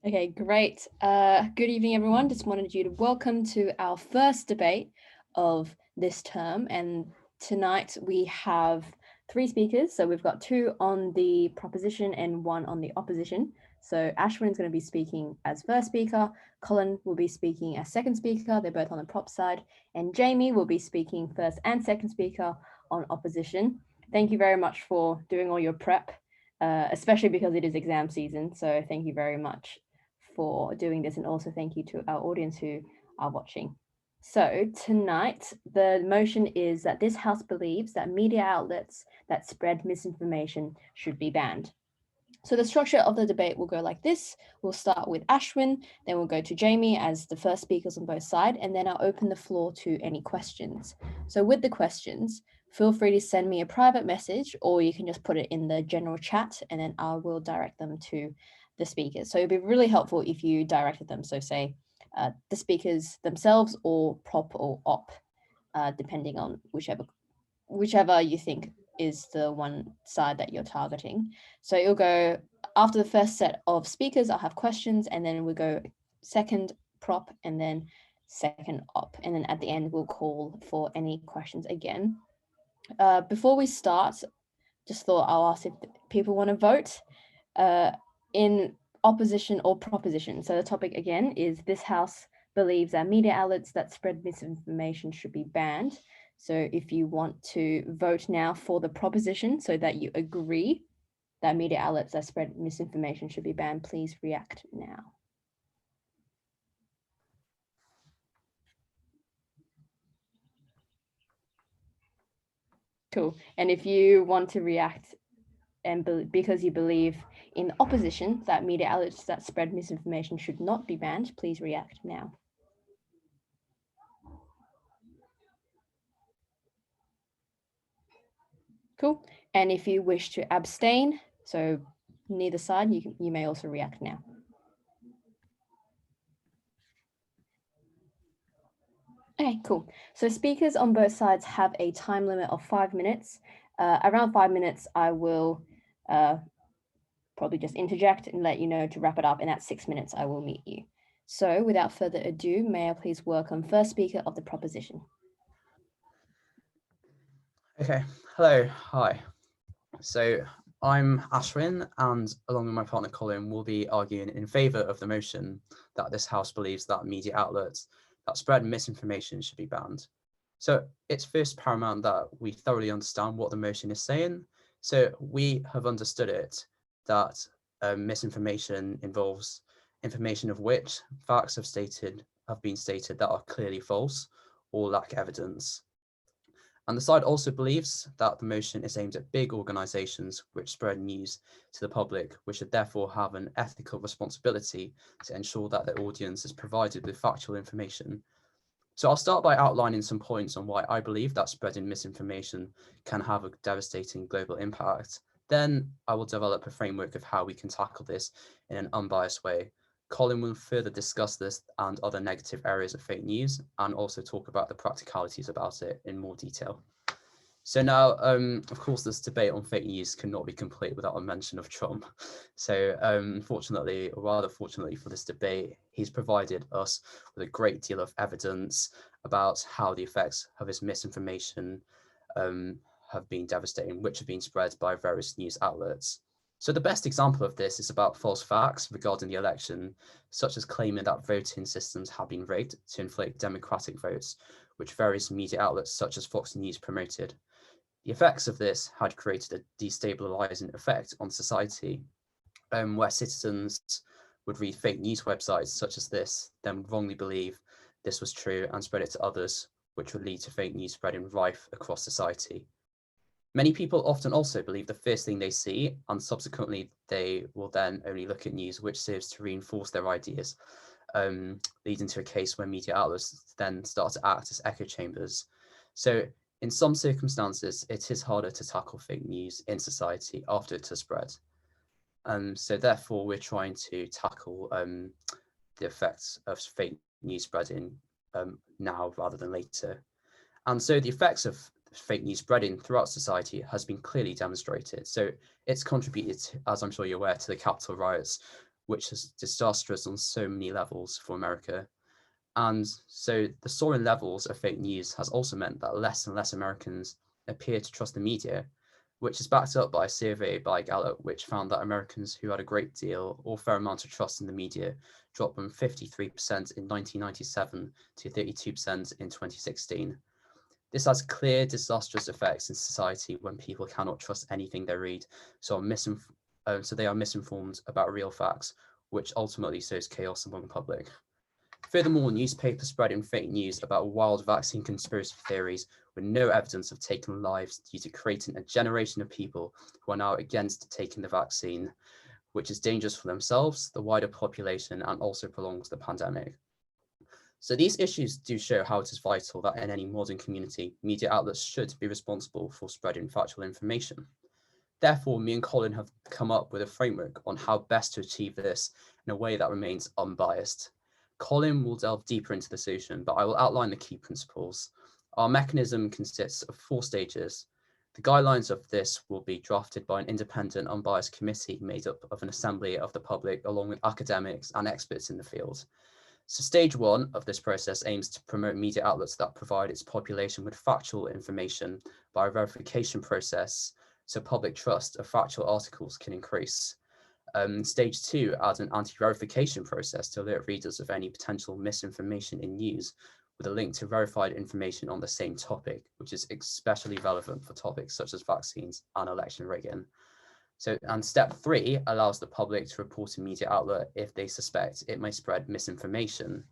Okay, great. Good evening, everyone. Just wanted you to welcome to our first debate of this term. And tonight we have three speakers. So we've got two on the proposition and one on the opposition. So Ashwin is going to be speaking as first speaker. Colin will be speaking as second speaker. They're both on the prop side. And Jamie will be speaking first and second speaker on opposition. Thank you very much for doing all your prep, especially because it is exam season. So thank you very much for doing this, and also thank you to our audience who are watching. So tonight, the motion is that this House believes that media outlets that spread misinformation should be banned. So the structure of the debate will go like this. We'll start with Ashwin, then we'll go to Jamie as the first speakers on both sides, and then I'll open the floor to any questions. So with the questions, feel free to send me a private message, or you can just put it in the general chat, and then I will direct them to the speakers. So it'd be really helpful if you directed them. So say the speakers themselves or prop or op, depending on whichever you think is the one side that you're targeting. So it'll go after the first set of speakers, I'll have questions, and then we'll go second prop and then second op. And then at the end, we'll call for any questions again. Before we start, just thought I'll ask if people want to vote in opposition or proposition. So the topic again is this House believes that media outlets that spread misinformation should be banned. So if you want to vote now for the proposition so that you agree that media outlets that spread misinformation should be banned, please react now. Cool. And if you want to react and because you believe in opposition that media outlets that spread misinformation should not be banned, please react now. Cool. And if you wish to abstain, so neither side, you may also react now. Okay, cool. So speakers on both sides have a time limit of 5 minutes. Around 5 minutes, I will probably just interject and let you know to wrap it up. And at 6 minutes, I will meet you. So without further ado, may I please welcome first speaker of the proposition. Okay, hello, hi. So I'm Ashwin, and along with my partner Colin, we'll be arguing in favour of the motion that this House believes that media outlets that spread misinformation should be banned. So it's first paramount that we thoroughly understand what the motion is saying. So we have understood it that misinformation involves information of which facts have been stated that are clearly false or lack evidence. And the side also believes that the motion is aimed at big organisations which spread news to the public, which should therefore have an ethical responsibility to ensure that their audience is provided with factual information. So I'll start by outlining some points on why I believe that spreading misinformation can have a devastating global impact. Then I will develop a framework of how we can tackle this in an unbiased way. Colin will further discuss this and other negative areas of fake news, and also talk about the practicalities about it in more detail. So now, of course, this debate on fake news cannot be complete without a mention of Trump. So fortunately, or rather fortunately for this debate, he's provided us with a great deal of evidence about how the effects of his misinformation have been devastating, which have been spread by various news outlets. So the best example of this is about false facts regarding the election, such as claiming that voting systems have been rigged to inflate democratic votes, which various media outlets such as Fox News promoted. The effects of this had created a destabilizing effect on society, where citizens would read fake news websites such as this, then wrongly believe this was true and spread it to others, which would lead to fake news spreading rife across society. Many people often also believe the first thing they see, and subsequently they will then only look at news which serves to reinforce their ideas, leading to a case where media outlets then start to act as echo chambers. So in some circumstances, it is harder to tackle fake news in society after it has spread. So therefore, we're trying to tackle the effects of fake news spreading now rather than later. And so the effects of fake news spreading throughout society has been clearly demonstrated. So it's contributed, as I'm sure you're aware, to the Capitol riots, which is disastrous on so many levels for America. And so the soaring levels of fake news has also meant that less and less Americans appear to trust the media, which is backed up by a survey by Gallup, which found that Americans who had a great deal or fair amount of trust in the media dropped from 53% in 1997 to 32% in 2016. This has clear disastrous effects in society when people cannot trust anything they read, so they are misinformed about real facts, which ultimately sows chaos among the public. Furthermore, newspapers spreading fake news about wild vaccine conspiracy theories with no evidence of taking lives due to creating a generation of people who are now against taking the vaccine, which is dangerous for themselves, the wider population, and also prolongs the pandemic. So these issues do show how it is vital that in any modern community, media outlets should be responsible for spreading factual information. Therefore, me and Colin have come up with a framework on how best to achieve this in a way that remains unbiased. Colin will delve deeper into the solution, but I will outline the key principles. Our mechanism consists of 4 stages. The guidelines of this will be drafted by an independent, unbiased committee made up of an assembly of the public, along with academics and experts in the field. So stage 1 of this process aims to promote media outlets that provide its population with factual information by a verification process, so public trust of factual articles can increase. Stage 2 adds an anti-verification process to alert readers of any potential misinformation in news with a link to verified information on the same topic, which is especially relevant for topics such as vaccines and election rigging. And step 3 allows the public to report a media outlet if they suspect it may spread misinformation.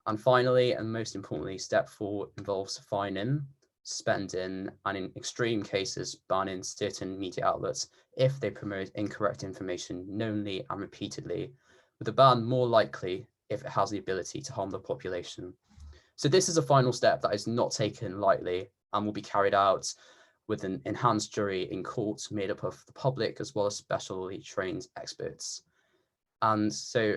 And finally, and most importantly, step 4 involves fining, suspending, and in extreme cases, banning certain media outlets if they promote incorrect information knowingly and repeatedly, with a ban more likely if it has the ability to harm the population. So this is a final step that is not taken lightly and will be carried out with an enhanced jury in court made up of the public as well as specially trained experts. And so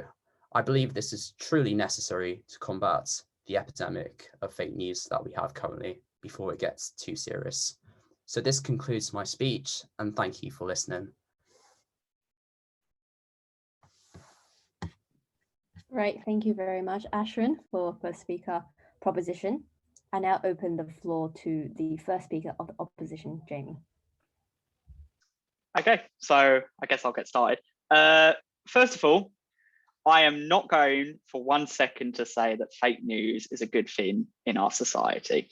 I believe this is truly necessary to combat the epidemic of fake news that we have currently before it gets too serious. So this concludes my speech, and thank you for listening. Right, thank you very much, Ashwin, for first speaker proposition. I now open the floor to the first speaker of the opposition, Jamie. Okay, so I guess I'll get started. First of all, I am not going for 1 second to say that fake news is a good thing in our society.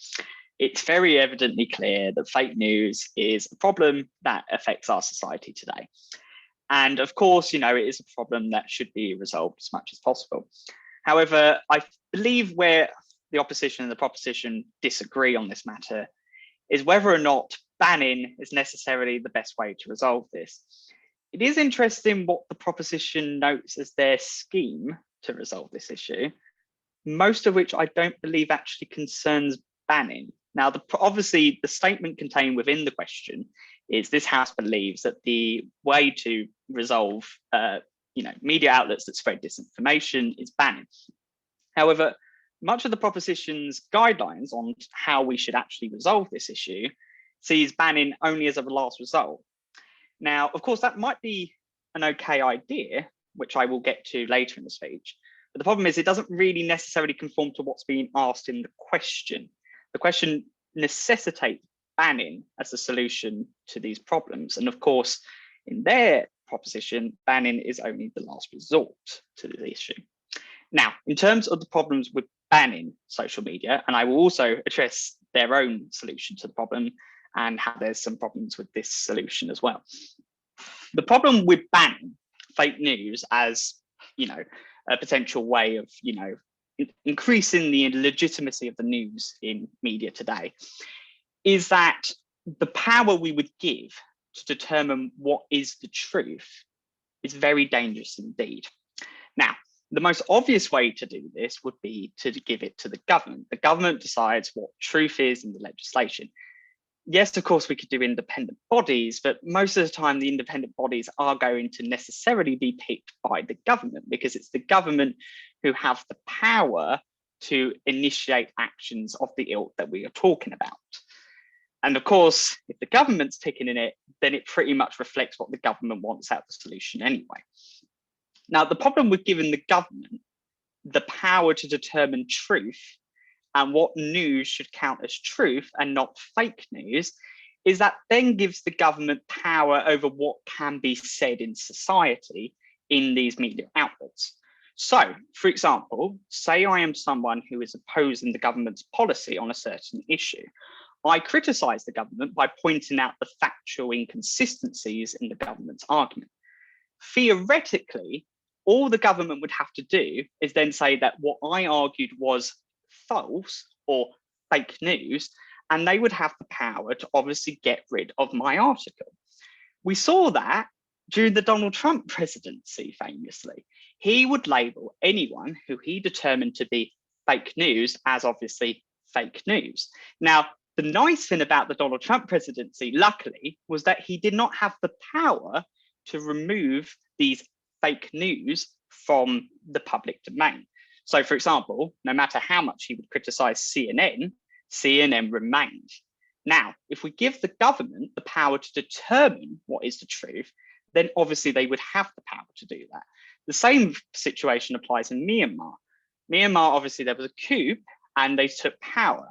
It's very evidently clear that fake news is a problem that affects our society today. And of course, it is a problem that should be resolved as much as possible. However, I believe where the opposition and the proposition disagree on this matter is whether or not banning is necessarily the best way to resolve this. It is interesting what the proposition notes as their scheme to resolve this issue, most of which I don't believe actually concerns banning. Now, obviously, the statement contained within the question is this House believes that the way to resolve media outlets that spread disinformation is banning. However, much of the proposition's guidelines on how we should actually resolve this issue sees banning only as a last result. Now, of course, that might be an okay idea, which I will get to later in the speech. But the problem is it doesn't really necessarily conform to what's being asked in the question. The question necessitates banning as a solution to these problems. And of course, in their proposition, banning is only the last resort to the issue. Now, in terms of the problems with banning social media, and I will also address their own solution to the problem and how there's some problems with this solution as well. The problem with banning fake news as, a potential way of, increasing the legitimacy of the news in media today is that the power we would give to determine what is the truth is very dangerous indeed. Now, the most obvious way to do this would be to give it to the government. The government decides what truth is in the legislation. Yes, of course, we could do independent bodies, but most of the time the independent bodies are going to necessarily be picked by the government because it's the government who have the power to initiate actions of the ilk that we are talking about. And of course, if the government's picking in it, then it pretty much reflects what the government wants out of the solution anyway. Now, the problem with giving the government the power to determine truth and what news should count as truth and not fake news is that then gives the government power over what can be said in society in these media outlets. So, for example, say I am someone who is opposing the government's policy on a certain issue. I criticise the government by pointing out the factual inconsistencies in the government's argument. Theoretically, all the government would have to do is then say that what I argued was false or fake news, and they would have the power to obviously get rid of my article. We saw that during the Donald Trump presidency, famously. He would label anyone who he determined to be fake news as obviously fake news. Now, the nice thing about the Donald Trump presidency, luckily, was that he did not have the power to remove these fake news from the public domain. So, for example, no matter how much he would criticize CNN, CNN remained. Now, if we give the government the power to determine what is the truth, then obviously they would have the power to do that. The same situation applies in Myanmar. Myanmar, obviously, there was a coup and they took power.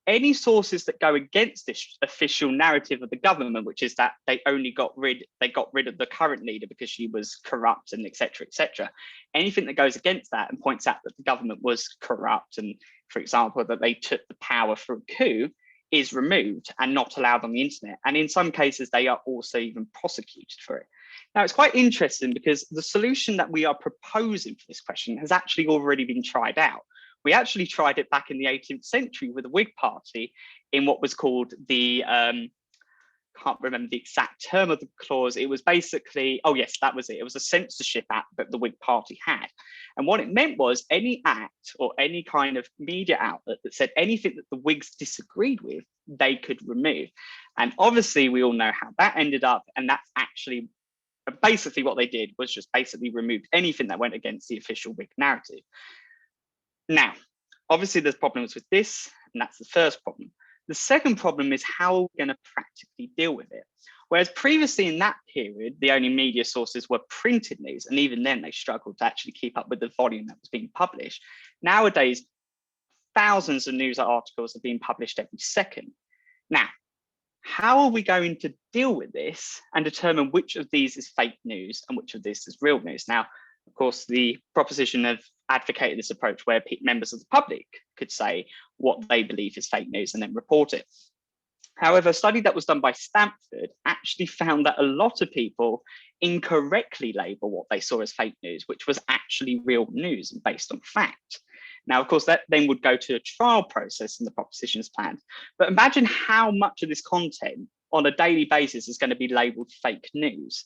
Any sources that go against this official narrative of the government, which is that they got rid of the current leader because she was corrupt and etc. etc. Anything that goes against that and points out that the government was corrupt and, for example, that they took the power through a coup is removed and not allowed on the internet. And in some cases, they are also even prosecuted for it. Now, it's quite interesting because the solution that we are proposing for this question has actually already been tried out. We actually tried it back in the 18th century with the Whig Party in what was called the, can't remember the exact term of the clause. It was basically, oh yes, that was it. It was a censorship act that the Whig Party had. And what it meant was any act or any kind of media outlet that said anything that the Whigs disagreed with, they could remove. And obviously we all know how that ended up. And that's actually basically what they did was just basically removed anything that went against the official Whig narrative. Now, obviously there's problems with this, and that's the first problem. The second problem is how we're going to practically deal with it. Whereas previously in that period, the only media sources were printed news, and even then they struggled to actually keep up with the volume that was being published. Nowadays, thousands of news articles are being published every second. Now, how are we going to deal with this and determine which of these is fake news and which of this is real news? Now, of course, the proposition of advocated this approach where members of the public could say what they believe is fake news and then report it. However, a study that was done by Stanford actually found that a lot of people incorrectly label what they saw as fake news, which was actually real news and based on fact. Now, of course, that then would go to a trial process and the propositions planned. But imagine how much of this content on a daily basis is going to be labeled fake news.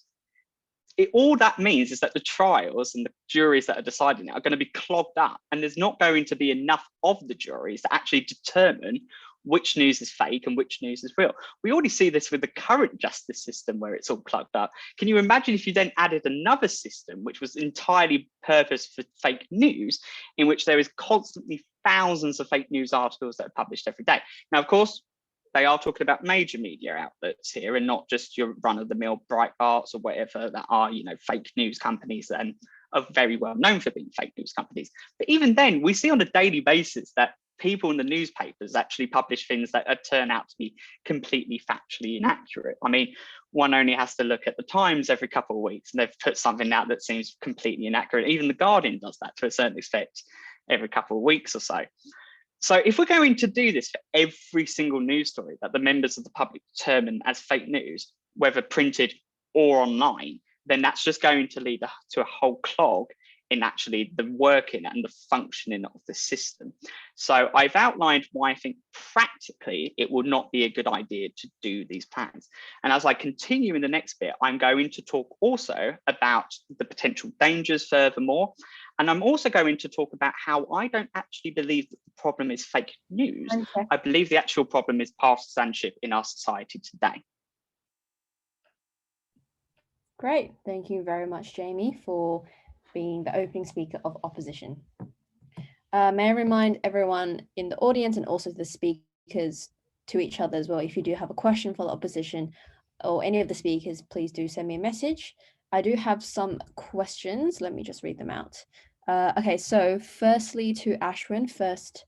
All that means is that the trials and the juries that are deciding it are going to be clogged up, and there's not going to be enough of the juries to actually determine which news is fake and which news is real. We already see this with the current justice system where it's all plugged up. Can you imagine if you then added another system which was entirely purposed for fake news, in which there is constantly thousands of fake news articles that are published every day? Now, of course, they are talking about major media outlets here and not just your run-of-the-mill Breitbarts or whatever that are, fake news companies and are very well known for being fake news companies. But even then, we see on a daily basis that people in the newspapers actually publish things that turn out to be completely factually inaccurate. I mean, one only has to look at the Times every couple of weeks and they've put something out that seems completely inaccurate. Even the Guardian does that to a certain extent every couple of weeks or so. So if we're going to do this for every single news story that the members of the public determine as fake news, whether printed or online, then that's just going to lead to a whole clog in actually the working and the functioning of the system. So I've outlined why I think practically it will not be a good idea to do these plans. And as I continue in the next bit, I'm going to talk also about the potential dangers furthermore. And I'm also going to talk about how I don't actually believe that the problem is fake news. Okay. I believe the actual problem is partisanship in our society today. Great. Thank you very much, Jamie, for being the opening speaker of opposition. May I remind everyone in the audience and also the speakers to each other as well, if you do have a question for the opposition, or any of the speakers, please do send me a message. I do have some questions. Let me just read them out. Okay, so firstly to Ashwin, first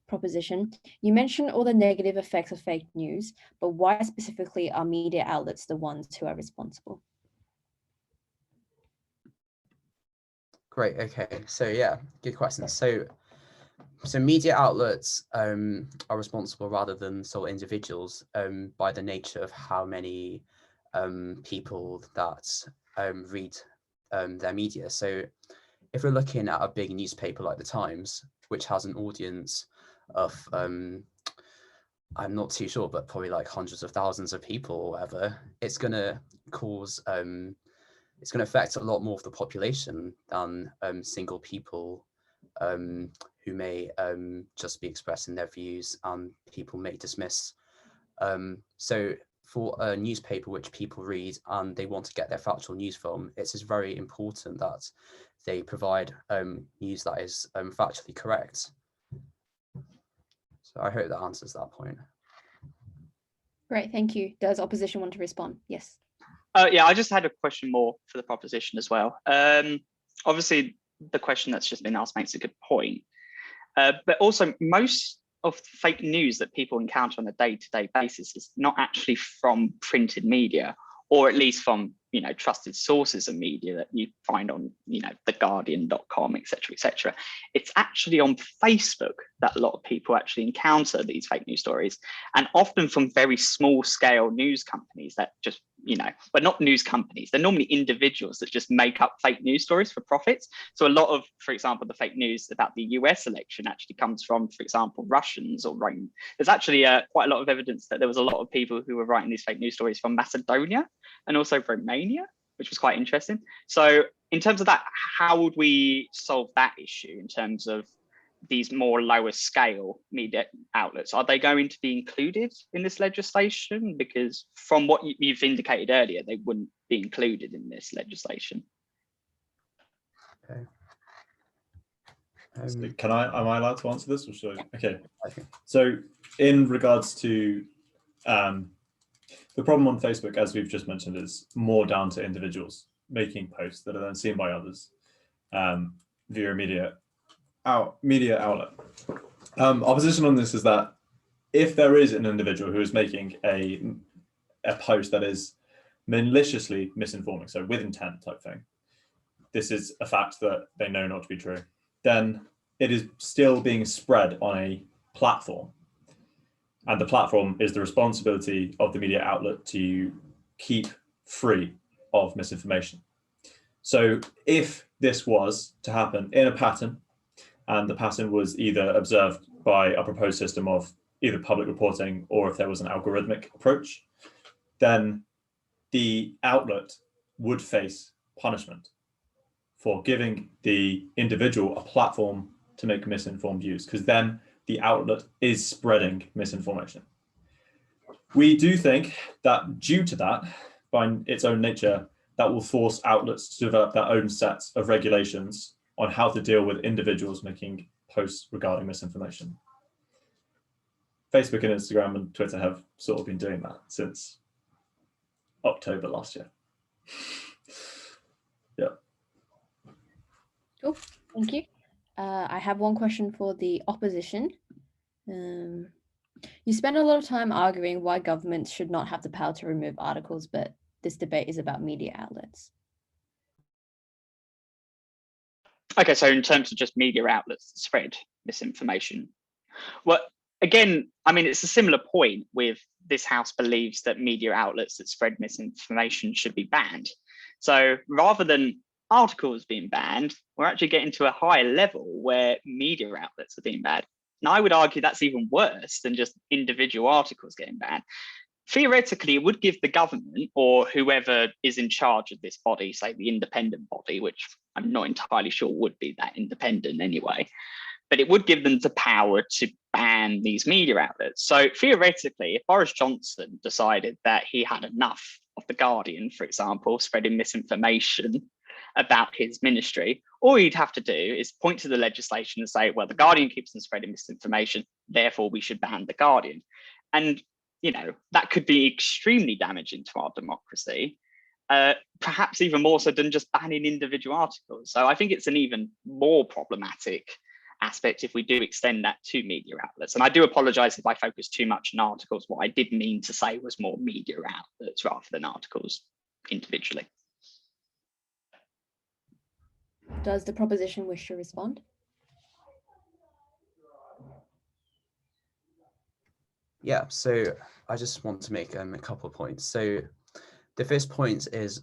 proposition. You mentioned all the negative effects of fake news, but why specifically are media outlets the ones who are responsible? Great. Okay. So yeah, good question. So media outlets are responsible rather than sole individuals by the nature of how many people that read their media. So if we're looking at a big newspaper like the Times, which has an audience of I'm not too sure, but probably like hundreds of thousands of people or whatever, it's going to cause it's going to affect a lot more of the population than single people who may just be expressing their views and people may dismiss. So for a newspaper which people read and they want to get their factual news from, it's just very important that they provide news that is factually correct. So I hope that answers that point. Great, thank you. Does opposition want to respond? Yes. Yeah, I just had a question more for the proposition as well. Obviously, the question that's just been asked makes a good point. But also, most of fake news that people encounter on a day-to-day basis is not actually from printed media, or at least from trusted sources of media that you find on theguardian.com, etc., etc. It's actually on Facebook that a lot of people actually encounter these fake news stories, and often from very small scale news companies that just but not news companies, they're normally individuals that just make up fake news stories for profits. So a lot of, for example, the fake news about the US election actually comes from, for example, Russians or Rome. There's actually quite a lot of evidence that there was a lot of people who were writing these fake news stories from Macedonia and also Romania, which was quite interesting. So in terms of that, how would we solve that issue in terms of these more lower scale media outlets? Are they going to be included in this legislation? Because from what you've indicated earlier, they wouldn't be included in this legislation. Okay. So am I allowed to answer this, or should I? Okay. So in regards to the problem on Facebook, as we've just mentioned, is more down to individuals making posts that are then seen by others via a media outlet. Our position on this is that if there is an individual who is making a post that is maliciously misinforming, so with intent type thing, this is a fact that they know not to be true, then it is still being spread on a platform. And the platform is the responsibility of the media outlet to keep free of misinformation. So if this was to happen in a pattern, and the pattern was either observed by a proposed system of either public reporting or if there was an algorithmic approach, then the outlet would face punishment for giving the individual a platform to make misinformed views, because then the outlet is spreading misinformation. We do think that due to that, by its own nature, that will force outlets to develop their own sets of regulations on how to deal with individuals making posts regarding misinformation. Facebook and Instagram and Twitter have sort of been doing that since October last year. Yeah. Cool, thank you. I have one question for the opposition. You spend a lot of time arguing why governments should not have the power to remove articles, but this debate is about media outlets. Okay, so in terms of just media outlets that spread misinformation, well, again, I mean, it's a similar point with this House believes that media outlets that spread misinformation should be banned. So rather than articles being banned, we're actually getting to a higher level where media outlets are being banned. And I would argue that's even worse than just individual articles getting banned. Theoretically, it would give the government or whoever is in charge of this body, say the independent body, which I'm not entirely sure would be that independent anyway, but it would give them the power to ban these media outlets. So theoretically, if Boris Johnson decided that he had enough of The Guardian, for example, spreading misinformation about his ministry, all he'd have to do is point to the legislation and say, well, The Guardian keeps on spreading misinformation, therefore we should ban The Guardian. And that could be extremely damaging to our democracy, perhaps even more so than just banning individual articles. So I think it's an even more problematic aspect if we do extend that to media outlets. And I do apologize if I focus too much on articles. What I did mean to say was more media outlets rather than articles individually. Does the proposition wish to respond? Yeah, so I just want to make a couple of points. So the first point is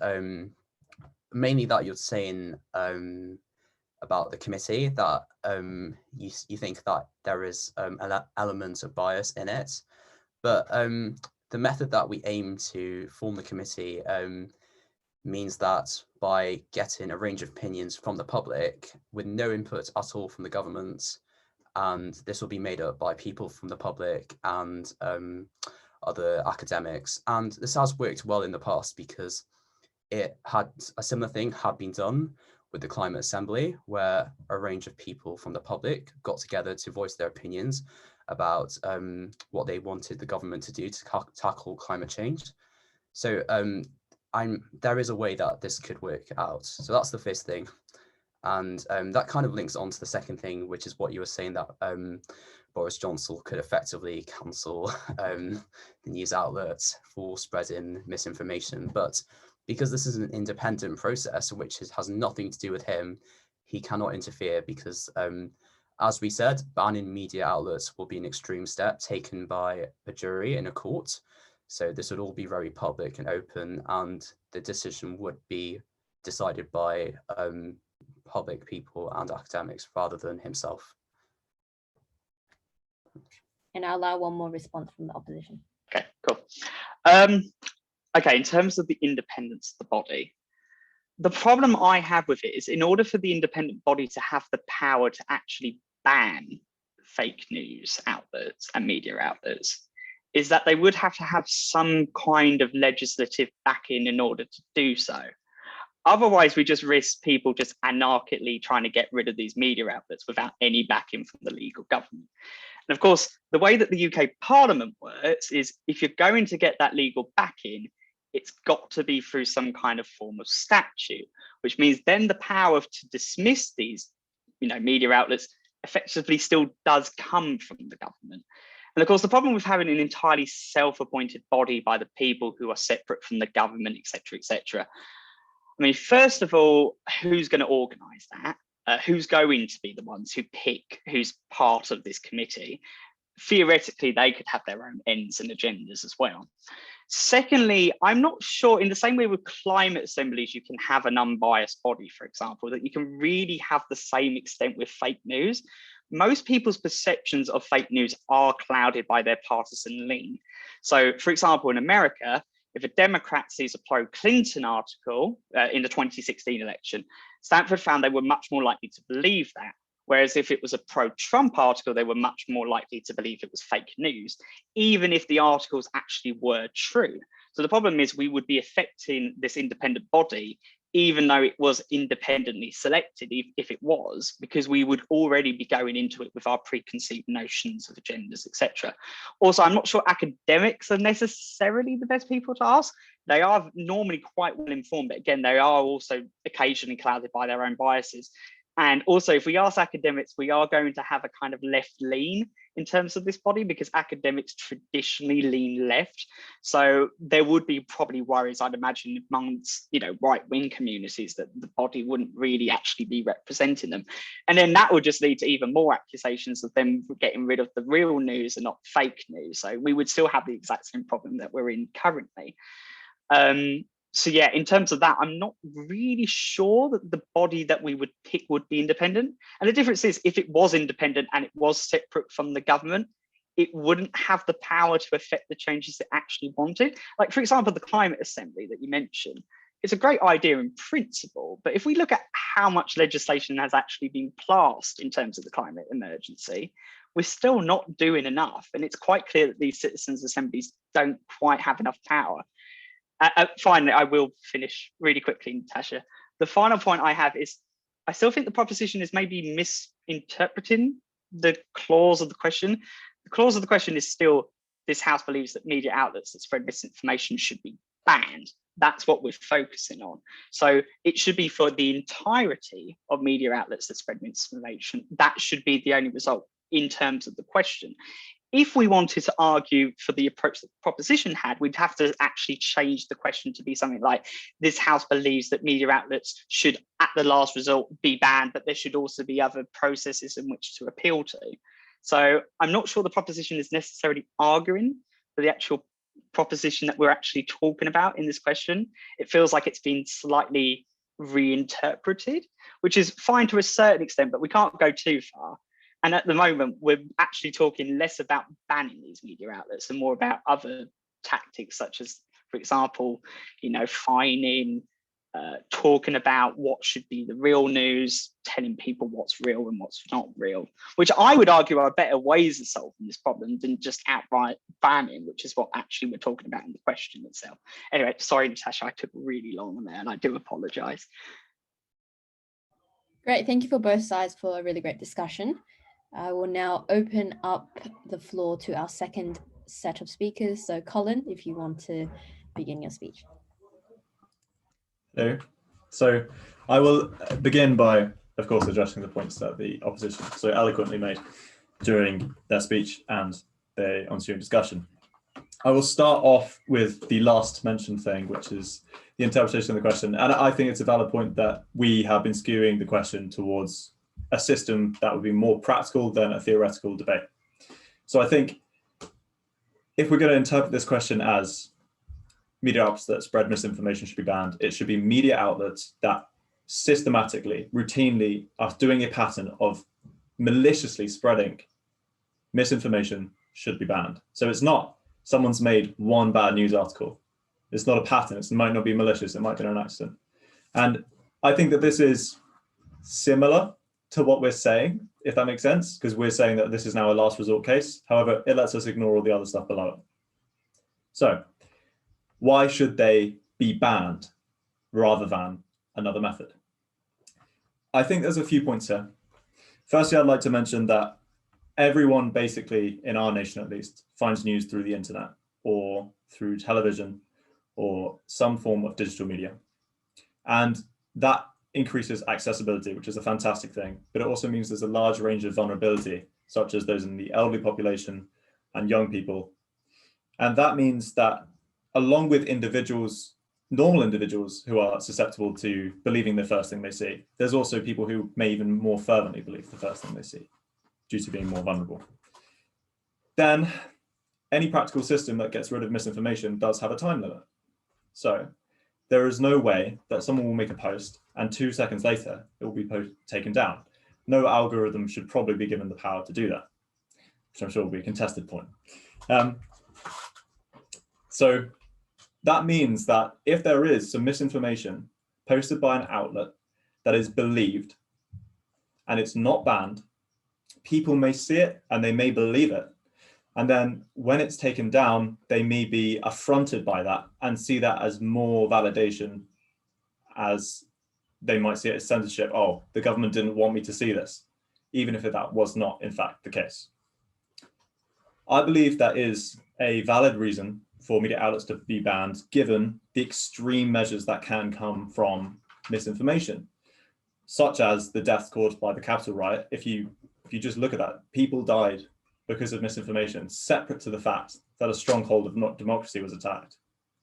mainly that you're saying about the committee, that you think that there is an element of bias in it, but the method that we aim to form the committee means that by getting a range of opinions from the public with no input at all from the government, and this will be made up by people from the public and other academics. And this has worked well in the past because it had a similar thing had been done with the Climate Assembly, where a range of people from the public got together to voice their opinions about what they wanted the government to do to tackle climate change. So there is a way that this could work out. So that's the first thing. And that kind of links on to the second thing, which is what you were saying, that Boris Johnson could effectively cancel the news outlets for spreading misinformation. But because this is an independent process, which has nothing to do with him, he cannot interfere because, as we said, banning media outlets will be an extreme step taken by a jury in a court. So this would all be very public and open, and the decision would be decided by public people and academics rather than himself. And I'll allow one more response from the opposition. Okay, cool. Okay, in terms of the independence of the body, the problem I have with it is in order for the independent body to have the power to actually ban fake news outlets and media outlets, is that they would have to have some kind of legislative backing in order to do so. Otherwise, we just risk people just anarchically trying to get rid of these media outlets without any backing from the legal government. And of course, the way that the UK Parliament works is if you're going to get that legal backing, it's got to be through some kind of form of statute, which means then the power to dismiss these media outlets effectively still does come from the government. And of course, the problem with having an entirely self-appointed body by the people who are separate from the government, et cetera, I mean, first of all, who's going to organise that? Who's going to be the ones who pick who's part of this committee? Theoretically, they could have their own ends and agendas as well. Secondly, I'm not sure, in the same way with climate assemblies, you can have an unbiased body, for example, that you can really have the same extent with fake news. Most people's perceptions of fake news are clouded by their partisan lean. So, for example, in America, if a Democrat sees a pro-Clinton article in the 2016 election, Stanford found they were much more likely to believe that. Whereas if it was a pro-Trump article, they were much more likely to believe it was fake news, even if the articles actually were true. So the problem is we would be affecting this independent body, even though it was independently selected, if it was, because we would already be going into it with our preconceived notions of agendas, etc. Also, I'm not sure academics are necessarily the best people to ask. They are normally quite well informed, but again, they are also occasionally clouded by their own biases. And also, if we ask academics, we are going to have a kind of left lean in terms of this body because academics traditionally lean left. So there would be probably worries, I'd imagine, amongst right-wing communities that the body wouldn't really actually be representing them. And then that would just lead to even more accusations of them getting rid of the real news and not fake news. So we would still have the exact same problem that we're in currently. So yeah, in terms of that, I'm not really sure that the body that we would pick would be independent. And the difference is if it was independent and it was separate from the government, it wouldn't have the power to affect the changes it actually wanted. Like, for example, the Climate Assembly that you mentioned, it's a great idea in principle, but if we look at how much legislation has actually been passed in terms of the climate emergency, we're still not doing enough. And it's quite clear that these citizens' assemblies don't quite have enough power. Finally, I will finish really quickly, Natasha. The final point I have is I still think the proposition is maybe misinterpreting the clause of the question. The clause of the question is still this House believes that media outlets that spread misinformation should be banned. That's what we're focusing on. So it should be for the entirety of media outlets that spread misinformation. That should be the only result in terms of the question. If we wanted to argue for the approach that the proposition had, we'd have to actually change the question to be something like, this House believes that media outlets should, at the last resort, be banned, but there should also be other processes in which to appeal to. So I'm not sure the proposition is necessarily arguing for the actual proposition that we're actually talking about in this question. It feels like it's been slightly reinterpreted, which is fine to a certain extent, but we can't go too far. And at the moment, we're actually talking less about banning these media outlets and more about other tactics, such as, for example, fining, talking about what should be the real news, telling people what's real and what's not real, which I would argue are better ways of solving this problem than just outright banning, which is what actually we're talking about in the question itself. Anyway, sorry, Natasha, I took really long on there and I do apologise. Great, thank you for both sides for a really great discussion. I will now open up the floor to our second set of speakers. So Colin, if you want to begin your speech. Hello. So I will begin by, of course, addressing the points that the opposition so eloquently made during their speech and the ensuing discussion. I will start off with the last mentioned thing, which is the interpretation of the question. And I think it's a valid point that we have been skewing the question towards a system that would be more practical than a theoretical debate. So I think if we're going to interpret this question as media outlets that spread misinformation should be banned, it should be media outlets that systematically, routinely are doing a pattern of maliciously spreading misinformation should be banned. So it's not someone's made one bad news article. It's not a pattern. It might not be malicious. It might be an accident. And I think that this is similar to what we're saying, if that makes sense, because we're saying that this is now a last resort case. However, it lets us ignore all the other stuff below it. So why should they be banned rather than another method? I think there's a few points here. Firstly, I'd like to mention that everyone basically, in our nation at least, finds news through the internet or through television or some form of digital media. And that increases accessibility, which is a fantastic thing, but it also means there's a large range of vulnerability, such as those in the elderly population and young people. And that means that along with individuals, normal individuals who are susceptible to believing the first thing they see, there's also people who may even more fervently believe the first thing they see due to being more vulnerable. Then any practical system that gets rid of misinformation does have a time limit. So there is no way that someone will make a post and 2 seconds later it will be taken down. No algorithm should probably be given the power to do that, which I'm sure will be a contested point. So that means that if there is some misinformation posted by an outlet that is believed and it's not banned, people may see it and they may believe it. And then when it's taken down, they may be affronted by that and see that as more validation, as they might see it as censorship. Oh, the government didn't want me to see this, even if that was not in fact the case. I believe that is a valid reason for media outlets to be banned, given the extreme measures that can come from misinformation, such as the deaths caused by the Capitol riot. If you just look at that, people died because of misinformation, separate to the fact that a stronghold of democracy was attacked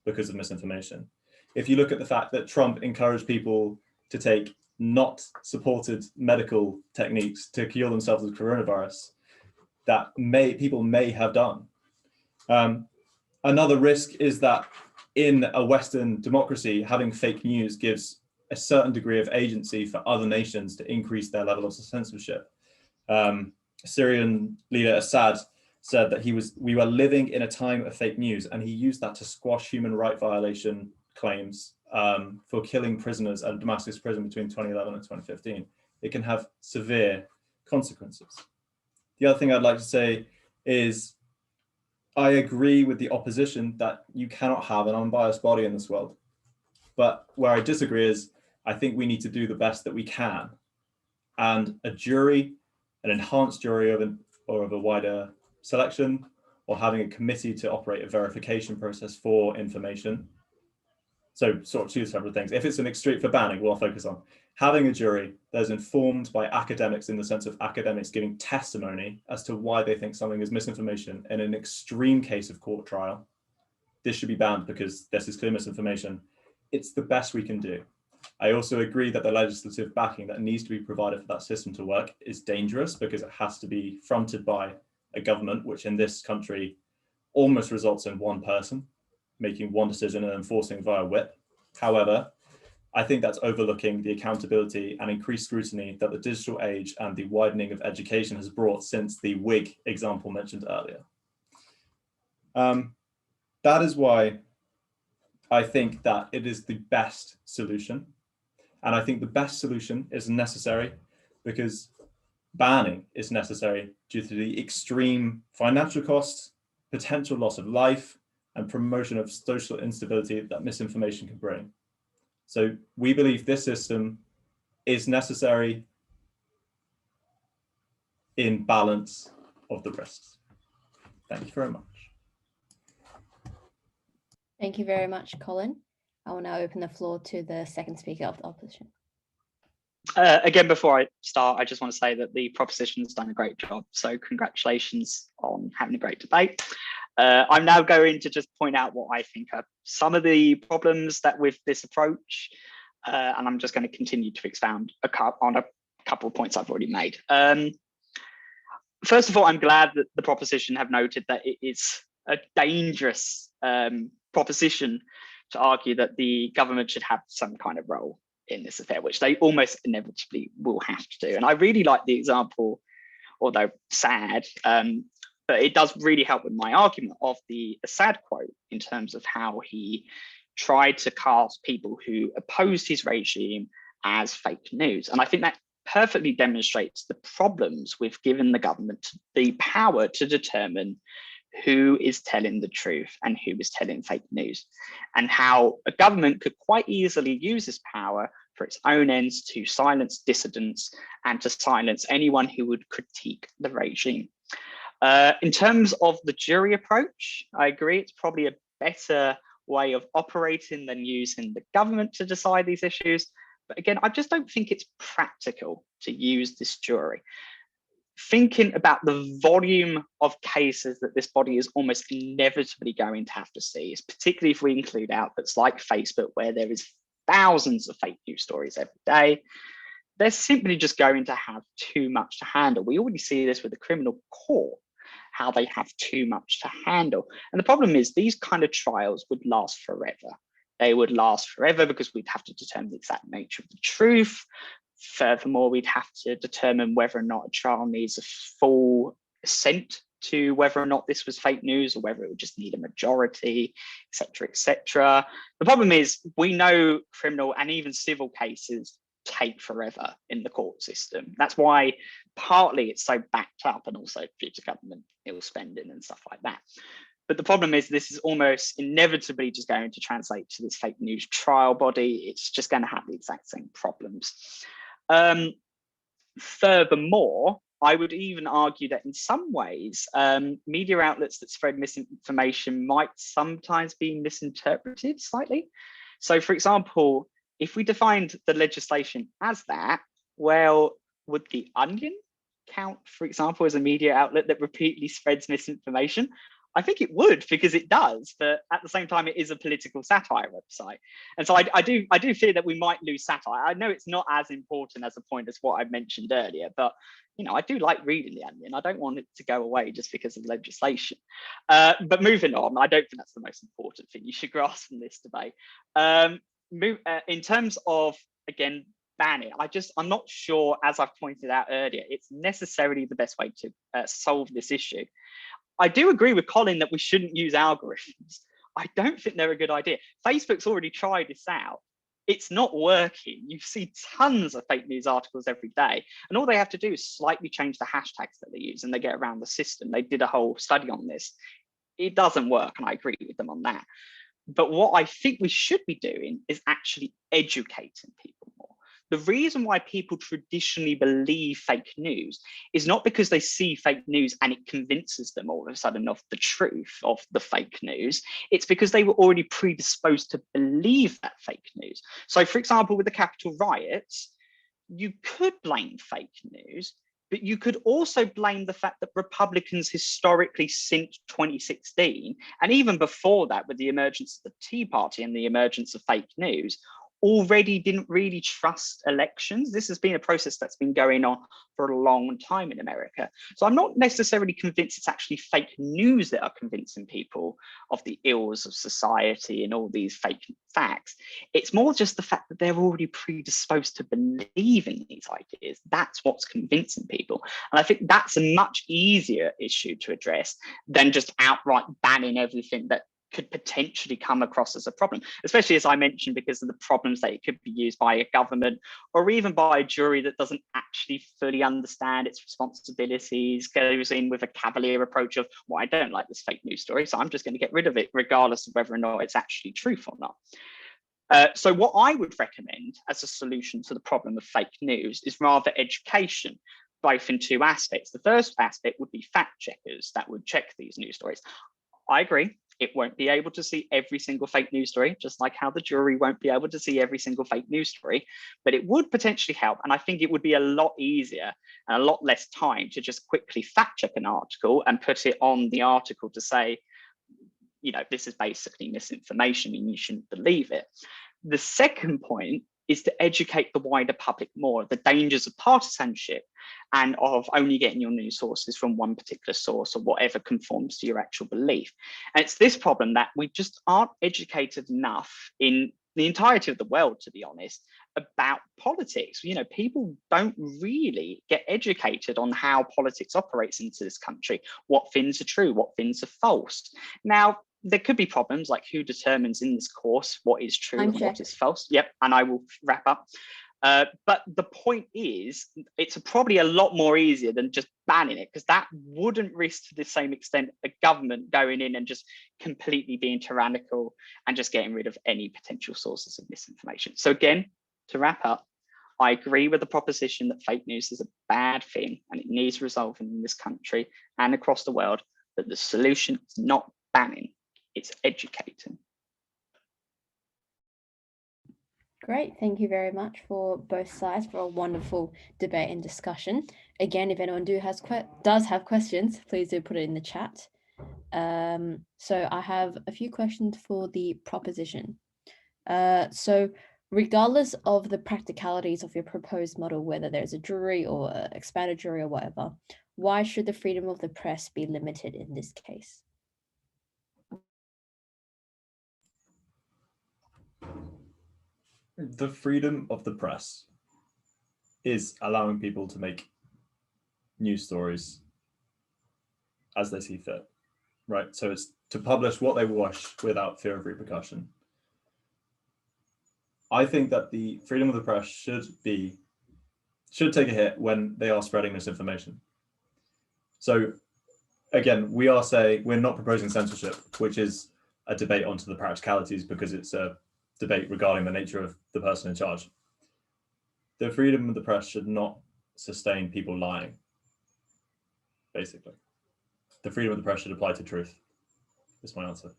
because of misinformation. If you look at the fact that Trump encouraged people to take not supported medical techniques to cure themselves with coronavirus, that people may have done. Another risk is that in a Western democracy, having fake news gives a certain degree of agency for other nations to increase their level of censorship. Syrian leader Assad said that we were living in a time of fake news, and he used that to squash human rights violation claims for killing prisoners at a Damascus prison between 2011 and 2015. It can have severe consequences. The other thing I'd like to say is I agree with the opposition that you cannot have an unbiased body in this world. But where I disagree is I think we need to do the best that we can. And a jury, an enhanced jury of a wider selection, or having a committee to operate a verification process for information. So sort of two separate things. If it's an extreme, for banning, we'll focus on having a jury that is informed by academics in the sense of academics giving testimony as to why they think something is misinformation in an extreme case of court trial. This should be banned because this is clear misinformation. It's the best we can do. I also agree that the legislative backing that needs to be provided for that system to work is dangerous because it has to be fronted by a government, which in this country almost results in one person making one decision and enforcing via whip. However, I think that's overlooking the accountability and increased scrutiny that the digital age and the widening of education has brought since the Whig example mentioned earlier. That is why I think that it is the best solution. And I think the best solution is necessary because banning is necessary due to the extreme financial costs, potential loss of life, and promotion of social instability that misinformation can bring. So we believe this system is necessary in balance of the risks. Thank you very much. Thank you very much, Colin. I will now open the floor to the second speaker of the opposition. Again, before I start, I just want to say that the proposition has done a great job. So congratulations on having a great debate. I'm now going to just point out what I think are some of the problems that with this approach, and I'm just going to continue to expound on a couple of points I've already made. First of all, I'm glad that the proposition have noted that it is a dangerous proposition to argue that the government should have some kind of role in this affair, which they almost inevitably will have to do. And I really like the example, although sad, but it does really help with my argument of the Assad quote in terms of how he tried to cast people who opposed his regime as fake news. And I think that perfectly demonstrates the problems with giving the government the power to determine who is telling the truth and who is telling fake news, and how a government could quite easily use this power for its own ends to silence dissidents and to silence anyone who would critique the regime. In terms of the jury approach, I agree it's probably a better way of operating than using the government to decide these issues. But again, I just don't think it's practical to use this jury. Thinking about the volume of cases that this body is almost inevitably going to have to see, particularly if we include outlets like Facebook, where there is thousands of fake news stories every day, they're simply just going to have too much to handle. We already see this with the criminal court, how they have too much to handle. And the problem is these kind of trials would last forever. They would last forever because we'd have to determine the exact nature of the truth. Furthermore, we'd have to determine whether or not a trial needs a full assent to whether or not this was fake news or whether it would just need a majority, etc., etc. The problem is we know criminal and even civil cases take forever in the court system. That's why partly it's so backed up, and also due to government ill spending and stuff like that. But the problem is this is almost inevitably just going to translate to this fake news trial body. It's just going to have the exact same problems. Furthermore, I would even argue that in some ways, media outlets that spread misinformation might sometimes be misinterpreted slightly. So, for example, if we defined the legislation as that, well, would The Onion count, for example, as a media outlet that repeatedly spreads misinformation? I think it would, because it does, but at the same time, it is a political satire website. And so I do fear that we might lose satire. I know it's not as important as a point as what I mentioned earlier, but you know, I do like reading The Onion. I don't want it to go away just because of legislation. But moving on, I don't think that's the most important thing you should grasp from this debate. In terms of, again, banning, I'm not sure, as I've pointed out earlier, it's necessarily the best way to solve this issue. I do agree with Colin that we shouldn't use algorithms. I don't think they're a good idea. Facebook's already tried this out. It's not working. You see tons of fake news articles every day, and all they have to do is slightly change the hashtags that they use and they get around the system. They did a whole study on this. It doesn't work, and I agree with them on that. But what I think we should be doing is actually educating people more. the reason why people traditionally believe fake news is not because they see fake news and it convinces them all of a sudden of the truth of the fake news. It's because they were already predisposed to believe that fake news. So, for example, with the Capitol riots, you could blame fake news, but you could also blame the fact that Republicans historically since 2016, and even before that with the emergence of the Tea Party and the emergence of fake news, already didn't really trust elections. This has been a process that's been going on for a long time in America. So I'm not necessarily convinced it's actually fake news that are convincing people of the ills of society and all these fake facts. It's more just the fact that they're already predisposed to believe in these ideas. That's what's convincing people. And I think that's a much easier issue to address than just outright banning everything that could potentially come across as a problem, especially as I mentioned, because of the problems that it could be used by a government or even by a jury that doesn't actually fully understand its responsibilities, goes in with a cavalier approach of, well, I don't like this fake news story, so I'm just going to get rid of it, regardless of whether or not it's actually truth or not. So what I would recommend as a solution to the problem of fake news is rather education, both in two aspects. The first aspect would be fact checkers that would check these news stories. I agree. It won't be able to see every single fake news story, just like how the jury won't be able to see every single fake news story, but it would potentially help. And I think it would be a lot easier and a lot less time to just quickly fact check an article and put it on the article to say, you know, this is basically misinformation and you shouldn't believe it. The second point is to educate the wider public more of the dangers of partisanship and of only getting your news sources from one particular source or whatever conforms to your actual belief. And it's this problem that we just aren't educated enough in the entirety of the world, to be honest, about politics. You know, people don't really get educated on how politics operates into this country, what things are true, what things are false. Now, there could be problems like who determines in this course what is true and what is false. Yep, and I will wrap up. But the point is, it's probably a lot more easier than just banning it, because that wouldn't risk to the same extent a government going in and just completely being tyrannical and just getting rid of any potential sources of misinformation. So again, to wrap up, I agree with the proposition that fake news is a bad thing and it needs resolving in this country and across the world, but the solution is not banning, it's educating. Great, thank you very much for both sides for a wonderful debate and discussion. Again, if anyone does have questions, please do put it in the chat. So I have a few questions for the proposition. So regardless of the practicalities of your proposed model, whether there's a jury or an expanded jury or whatever, why should the freedom of the press be limited in this case? The freedom of the press is allowing people to make news stories as they see fit, right? So it's to publish what they wish without fear of repercussion. I think that the freedom of the press should take a hit when they are spreading misinformation. So again, we're not proposing censorship, which is a debate onto the practicalities because it's a debate regarding the nature of the person in charge. The freedom of the press should not sustain people lying, basically. The freedom of the press should apply to truth, is my answer.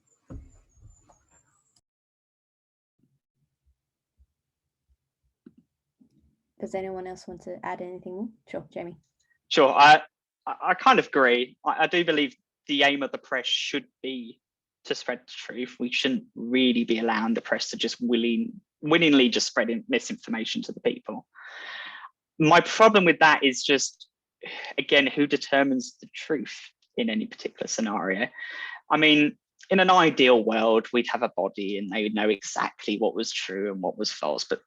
Does anyone else want to add anything more? Sure, Jamie. Sure, I kind of agree. I do believe the aim of the press should be to spread the truth. We shouldn't really be allowing the press to just willingly just spreading misinformation to the people. My problem with that is just, again, who determines the truth in any particular scenario? I mean, in an ideal world, we'd have a body and they would know exactly what was true and what was false, but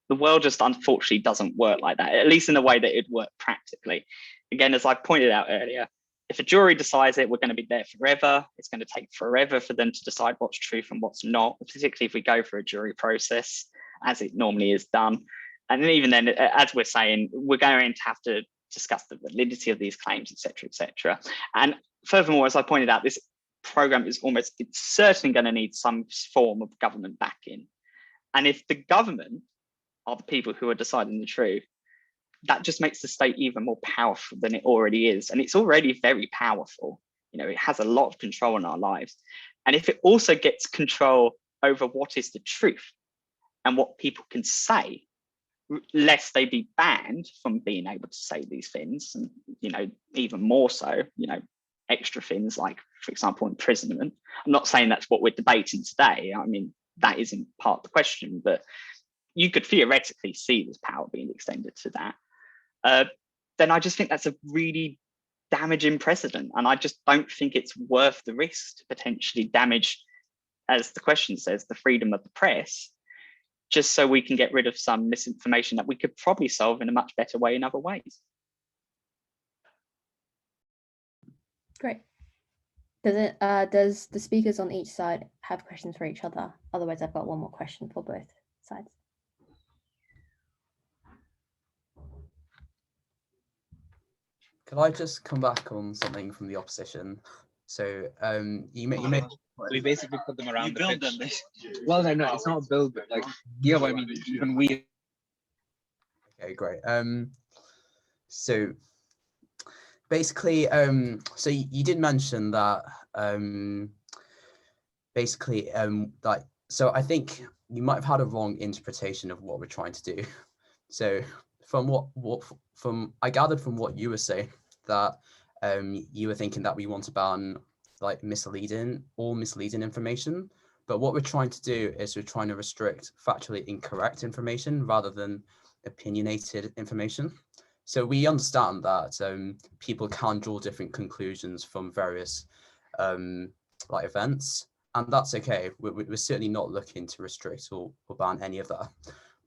the world just unfortunately doesn't work like that, at least in the way that it worked practically. Again, as I pointed out earlier, if a jury decides it, we're going to be there forever. It's going to take forever for them to decide what's truth and what's not, particularly if we go for a jury process, as it normally is done. And then even then, as we're saying, we're going to have to discuss the validity of these claims, et cetera, et cetera. And furthermore, as I pointed out, this program is it's certainly going to need some form of government backing. And if the government are the people who are deciding the truth, that just makes the state even more powerful than it already is. And it's already very powerful. You know, it has a lot of control in our lives. And if it also gets control over what is the truth and what people can say, lest they be banned from being able to say these things, and, you know, even more so, you know, extra things like, for example, imprisonment. I'm not saying that's what we're debating today. I mean, that isn't part of the question, but you could theoretically see this power being extended to that. Then I just think that's a really damaging precedent. And I just don't think it's worth the risk to potentially damage, as the question says, the freedom of the press, just so we can get rid of some misinformation that we could probably solve in a much better way in other ways. Great. Does the speakers on each side have questions for each other? Otherwise, I've got one more question for both sides. Could I just come back on something from the opposition? So you made we basically put them around the pitch. Well, no, it's not a build, but like, yeah, I mean, even we. Okay, great. So basically, so you did mention that basically, like, so I think you might have had a wrong interpretation of what we're trying to do. So from from I gathered from what you were saying that you were thinking that we want to ban like misleading information, but what we're trying to do is we're trying to restrict factually incorrect information rather than opinionated information. So we understand that people can draw different conclusions from various like events, and that's okay. We're certainly not looking to restrict or ban any of that.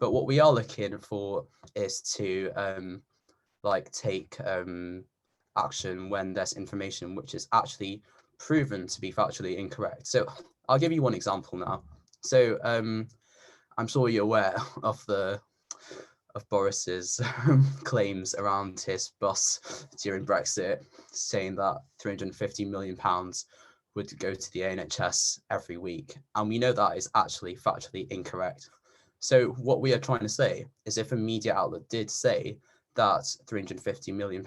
But what we are looking for is to like take action when there's information which is actually proven to be factually incorrect. So I'll give you one example now. So I'm sure you're aware of Boris's claims around his bus during Brexit, saying that £350 million would go to the NHS every week. And we know that is actually factually incorrect. So what we are trying to say is if a media outlet did say that £350 million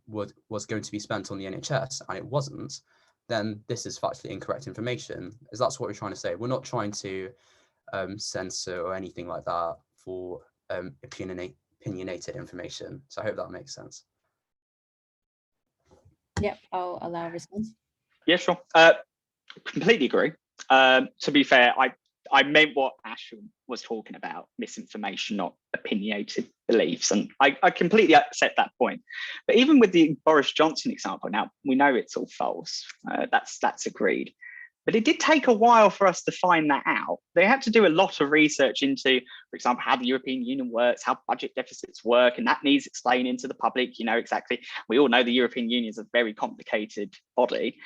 was going to be spent on the NHS and it wasn't, then this is factually incorrect information. Is that's what we're trying to say. We're not trying to censor or anything like that for opinionated information. So I hope that makes sense. Yep, I'll allow a response. Yeah, sure. Completely agree. To be fair, I meant what Ashwin was talking about, misinformation, not opinionated beliefs. And I completely accept that point. But even with the Boris Johnson example, now we know it's all false. That's agreed. But it did take a while for us to find that out. They had to do a lot of research into, for example, how the European Union works, how budget deficits work, and that needs explaining to the public, you know, exactly. We all know the European Union is a very complicated body.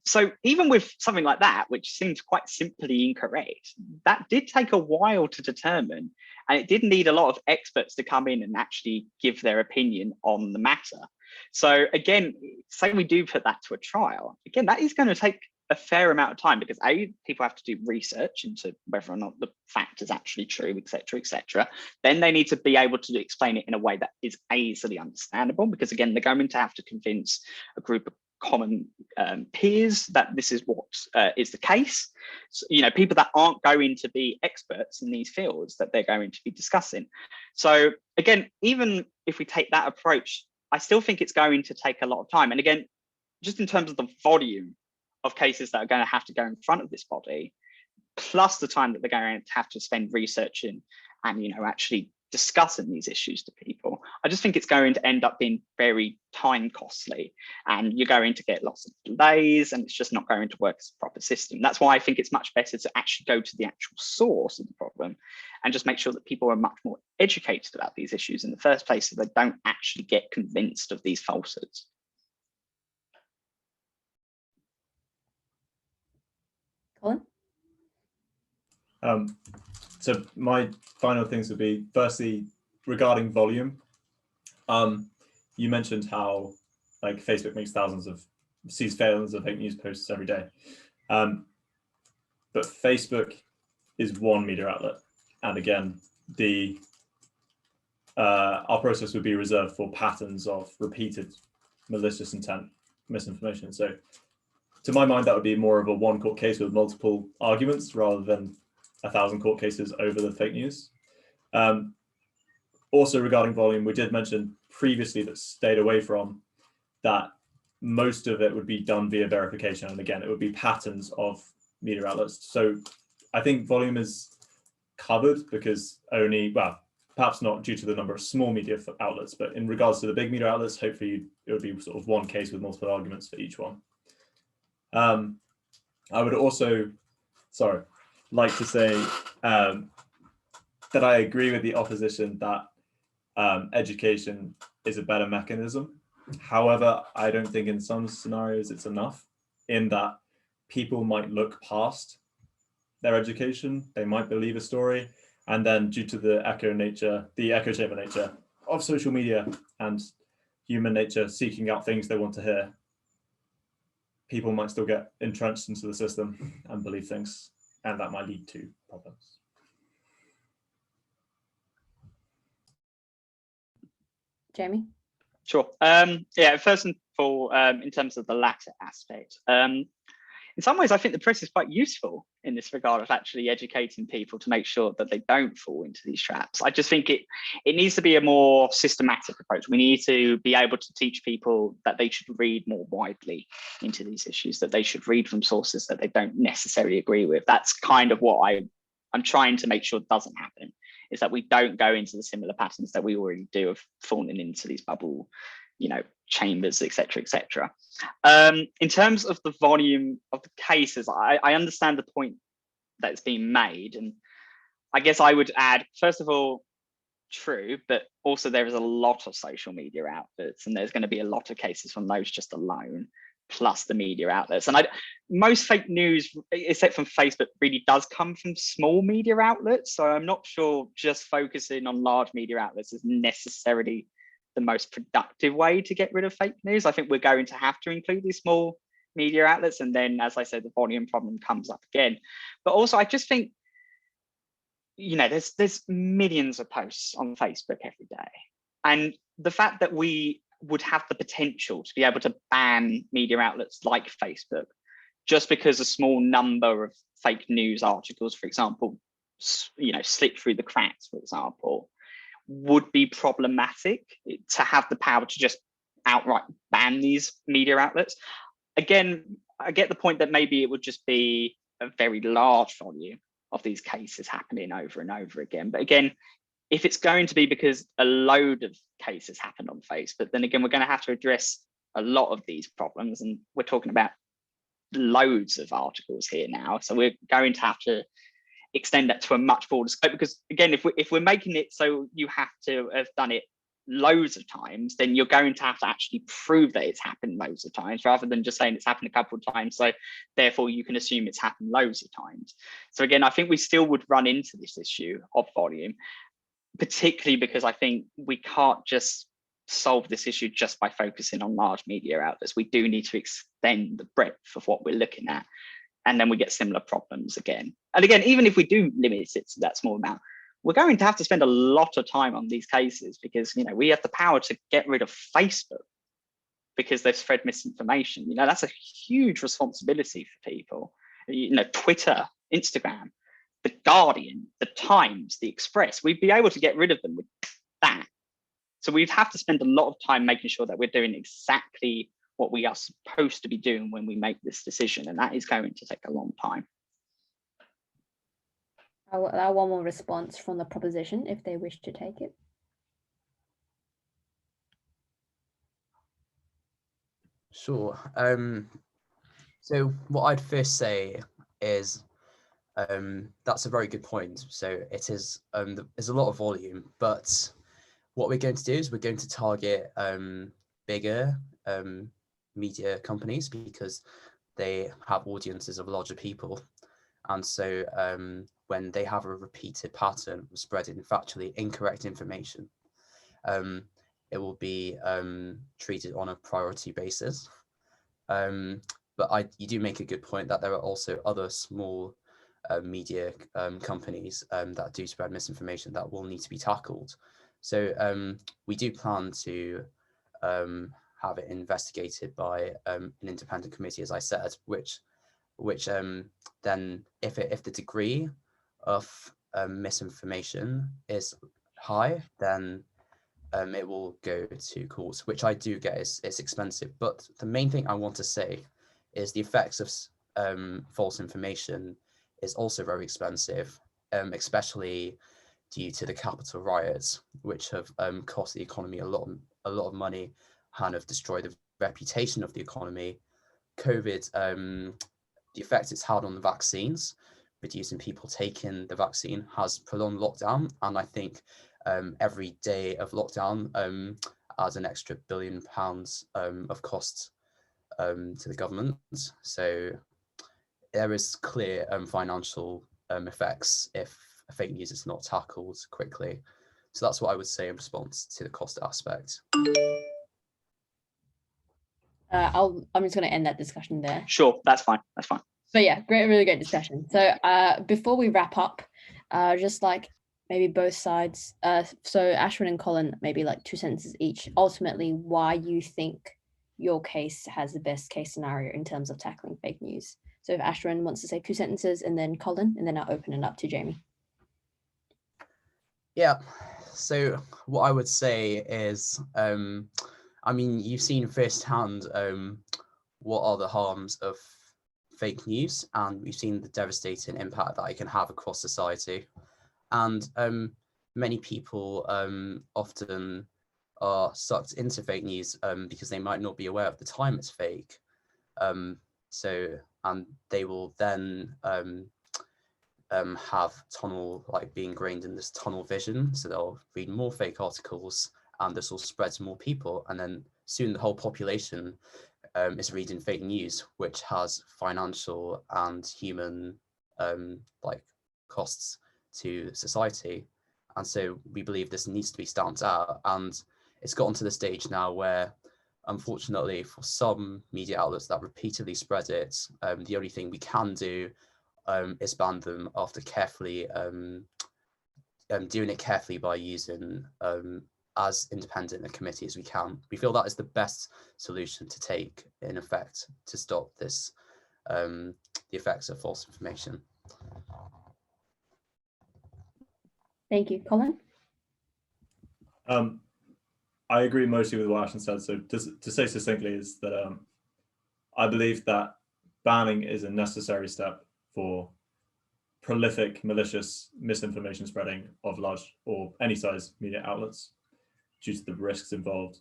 So even with something like that, which seems quite simply incorrect, that did take a while to determine. And it did need a lot of experts to come in and actually give their opinion on the matter. So again, say we do put that to a trial, again, that is going to take a fair amount of time because people have to do research into whether or not the fact is actually true, etc. Then they need to be able to explain it in a way that is easily understandable, because again, they're going to have to convince a group of common peers that this is what is the case. So, you know, people that aren't going to be experts in these fields that they're going to be discussing. So again, even if we take that approach, I still think it's going to take a lot of time. And again, just in terms of the volume of cases that are going to have to go in front of this body, plus the time that they're going to have to spend researching and, you know, actually discussing these issues to people, I just think it's going to end up being very time costly, and you're going to get lots of delays, and it's just not going to work as a proper system. That's why I think it's much better to actually go to the actual source of the problem and just make sure that people are much more educated about these issues in the first place, so they don't actually get convinced of these falsehoods. Colin? So my final things would be, firstly, regarding volume. You mentioned how like Facebook sees thousands of fake news posts every day. But Facebook is one media outlet. And again, our process would be reserved for patterns of repeated malicious intent misinformation. So to my mind, that would be more of a one court case with multiple arguments rather than 1,000 court cases over the fake news. Also regarding volume, we did mention previously that stayed away from that most of it would be done via verification. And again, it would be patterns of media outlets. So I think volume is covered because perhaps not due to the number of small media outlets, but in regards to the big media outlets, hopefully it would be sort of one case with multiple arguments for each one. I would also, like to say that I agree with the opposition that education is a better mechanism. However, I don't think in some scenarios it's enough, in that people might look past their education, they might believe a story, and then due to the echo chamber nature of social media and human nature seeking out things they want to hear, people might still get entrenched into the system and believe things, and that might lead to problems. Jamie? Sure. Yeah, first and all, in terms of the latter aspect, in some ways, I think the press is quite useful in this regard of actually educating people to make sure that they don't fall into these traps. I just think it needs to be a more systematic approach. We need to be able to teach people that they should read more widely into these issues, that they should read from sources that they don't necessarily agree with. That's kind of what I'm trying to make sure doesn't happen, is that we don't go into the similar patterns that we already do of falling into these bubble, chambers, etc., etc. In terms of the volume of the cases, I understand the point that's being made, and I guess I would add, first of all, true, but also there is a lot of social media outlets, and there's going to be a lot of cases from those just alone, plus the media outlets. And most fake news, except from Facebook, really does come from small media outlets. So I'm not sure just focusing on large media outlets is necessarily the most productive way to get rid of fake news. I think we're going to have to include these small media outlets. And then, as I said, the volume problem comes up again. But also, I just think, there's millions of posts on Facebook every day. And the fact that we would have the potential to be able to ban media outlets like Facebook, just because a small number of fake news articles, for example, slip through the cracks, for example, would be problematic. To have the power to just outright ban these media outlets. Again, I get the point that maybe it would just be a very large volume of these cases happening over and over again. But again, if it's going to be because a load of cases happen on Facebook, then again, we're going to have to address a lot of these problems. And we're talking about loads of articles here now. So we're going to have to extend that to a much broader scope, because again, if we're making it so you have to have done it loads of times, then you're going to have to actually prove that it's happened loads of times, rather than just saying it's happened a couple of times, so therefore you can assume it's happened loads of times. So again, I think we still would run into this issue of volume, particularly because I think we can't just solve this issue just by focusing on large media outlets. We do need to extend the breadth of what we're looking at, and then we get similar problems again. And again, even if we do limit it to that small amount, we're going to have to spend a lot of time on these cases, because we have the power to get rid of Facebook because they've spread misinformation. That's a huge responsibility for people. Twitter, Instagram, The Guardian, The Times, The Express, we'd be able to get rid of them with that. So we'd have to spend a lot of time making sure that we're doing exactly what we are supposed to be doing when we make this decision, and that is going to take a long time. I will allow one more response from the proposition if they wish to take it. Sure. So what I'd first say is that's a very good point. So it is there's a lot of volume, but what we're going to do is we're going to target bigger media companies, because they have audiences of larger people, and so when they have a repeated pattern of spreading factually incorrect information, it will be treated on a priority basis. But you do make a good point that there are also other small media companies that do spread misinformation that will need to be tackled. So we do plan to have it investigated by an independent committee, as I said, which then if the degree of misinformation is high, then it will go to courts, which I do get is expensive. But the main thing I want to say is the effects of false information is also very expensive, especially due to the Capitol riots, which have cost the economy a lot of money, kind of destroyed the reputation of the economy. COVID, the effect it's had on the vaccines, reducing people taking the vaccine, has prolonged lockdown, and I think every day of lockdown adds an extra £1 billion of costs to the government. So there is clear financial effects if fake news is not tackled quickly. So that's what I would say in response to the cost aspect. I'm just going to end that discussion there. Sure, that's fine. That's fine. But yeah, really great discussion. So before we wrap up, just like maybe both sides. So Ashwin and Colin, maybe like 2 sentences each. Ultimately, why you think your case has the best case scenario in terms of tackling fake news. So if Ashwin wants to say 2 sentences, and then Colin, and then I'll open it up to Jamie. Yeah. So what I would say is, I mean, you've seen firsthand what are the harms of fake news, and we've seen the devastating impact that it can have across society. And many people often are sucked into fake news because they might not be aware of the time it's fake. And they will then have be ingrained in this tunnel vision. So they'll read more fake articles, and this will spread to more people. And then soon the whole population is reading fake news, which has financial and human costs to society. And so we believe this needs to be stamped out. And it's gotten to the stage now where, unfortunately, for some media outlets that repeatedly spread it, the only thing we can do is ban them after carefully doing it carefully by using as independent a committee as we can. We feel that is the best solution to take, in effect, to stop this the effects of false information. Thank you, Colin. I agree mostly with what Ashton said. So to say succinctly is that I believe that banning is a necessary step for prolific, malicious misinformation spreading of large or any size media outlets due to the risks involved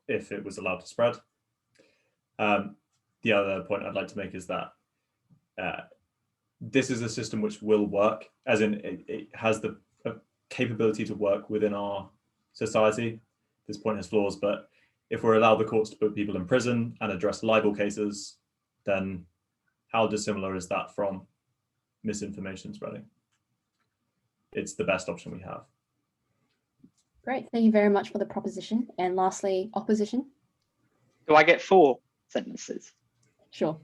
if it was allowed to spread. The other point I'd like to make is that this is a system which will work, as in it has the capability to work within our society. This point has flaws, but if we're allowed the courts to put people in prison and address libel cases, then how dissimilar is that from misinformation spreading? It's the best option we have. Great, thank you very much for the proposition. And lastly, opposition. Do I get 4 sentences? Sure.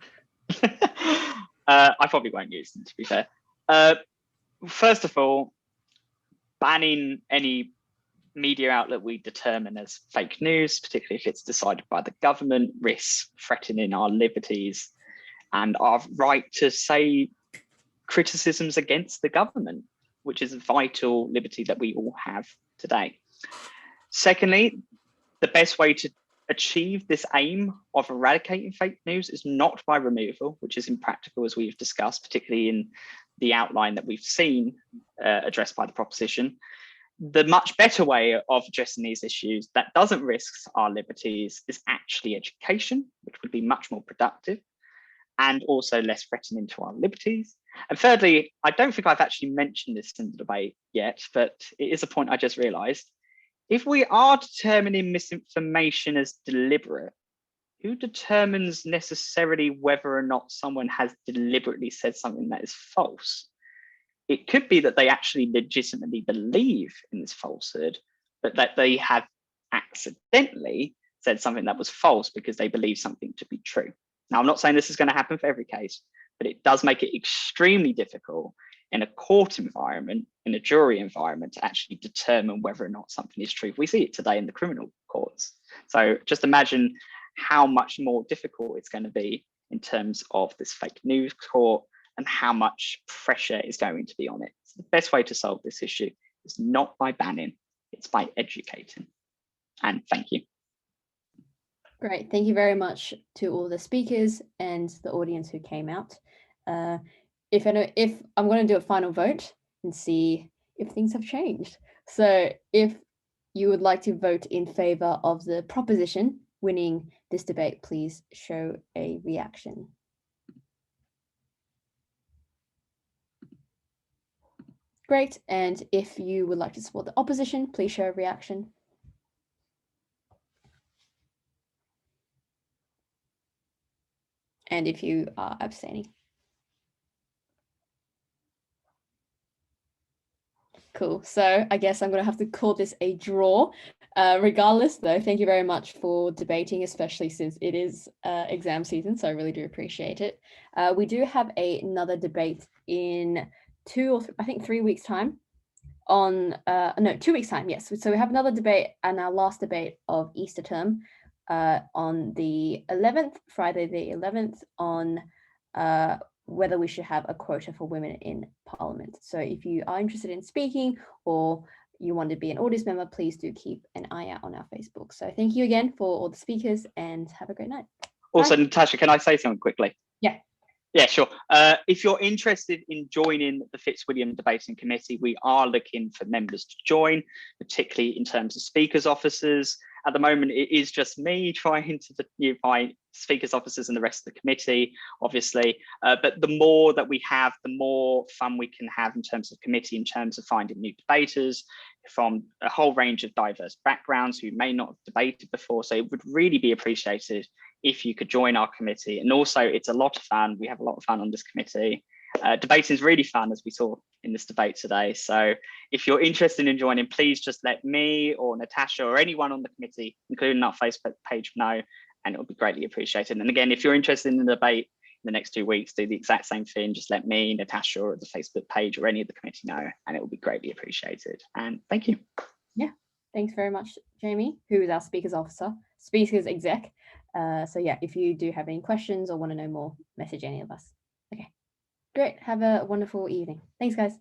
I probably won't use them, to be fair. First of all, banning any media outlet we determine as fake news, particularly if it's decided by the government, risks threatening our liberties and our right to say criticisms against the government, which is a vital liberty that we all have today. Secondly, the best way to achieve this aim of eradicating fake news is not by removal, which is impractical, as we've discussed, particularly in the outline that we've seen addressed by the proposition. The much better way of addressing these issues that doesn't risk our liberties is actually education, which would be much more productive and also less threatening to our liberties. And thirdly, I don't think I've actually mentioned this in the debate yet, but it is a point I just realized. If we are determining misinformation as deliberate, who determines necessarily whether or not someone has deliberately said something that is false? It could be that they actually legitimately believe in this falsehood, but that they have accidentally said something that was false because they believe something to be true. Now, I'm not saying this is going to happen for every case, but it does make it extremely difficult in a court environment, in a jury environment, to actually determine whether or not something is true. We see it today in the criminal courts. So just imagine how much more difficult it's going to be in terms of this fake news court and how much pressure is going to be on it. So the best way to solve this issue is not by banning, it's by educating. And thank you. Great. Thank you very much to all the speakers and the audience who came out. If I'm going to do a final vote and see if things have changed. So if you would like to vote in favor of the proposition winning this debate, please show a reaction. Great. And if you would like to support the opposition, please show a reaction. And if you are abstaining. Cool. So I guess I'm going to have to call this a draw. Regardless, though, thank you very much for debating, especially since it is exam season. So I really do appreciate it. We do have another debate in 3 weeks time. No, 2 weeks time. Yes. So we have another debate and our last debate of Easter term on the 11th, Friday the 11th, on whether we should have a quota for women in Parliament. So if you are interested in speaking or you want to be an audience member, please do keep an eye out on our Facebook. So thank you again for all the speakers and have a great night. Also, Bye. Natasha, can I say something quickly? Yeah. Yeah, sure. If you're interested in joining the Fitzwilliam Debating Committee, we are looking for members to join, particularly in terms of speakers officers. At the moment, it is just me trying to find speakers officers and the rest of the committee, obviously. But the more that we have, the more fun we can have in terms of committee, in terms of finding new debaters from a whole range of diverse backgrounds who may not have debated before. So it would really be appreciated if you could join our committee. And also, it's a lot of fun. We have a lot of fun on this committee. Debating is really fun, as we saw in this debate today. So if you're interested in joining, please just let me or Natasha or anyone on the committee, including our Facebook page, know, and it will be greatly appreciated. And again, if you're interested in the debate in the next 2 weeks, do the exact same thing. Just let me, Natasha, or the Facebook page or any of the committee know, and it will be greatly appreciated. And thank you. Yeah, thanks very much, Jamie, who is our speakers exec. So yeah, if you do have any questions or want to know more, message any of us. Okay, great. Have a wonderful evening. Thanks, guys.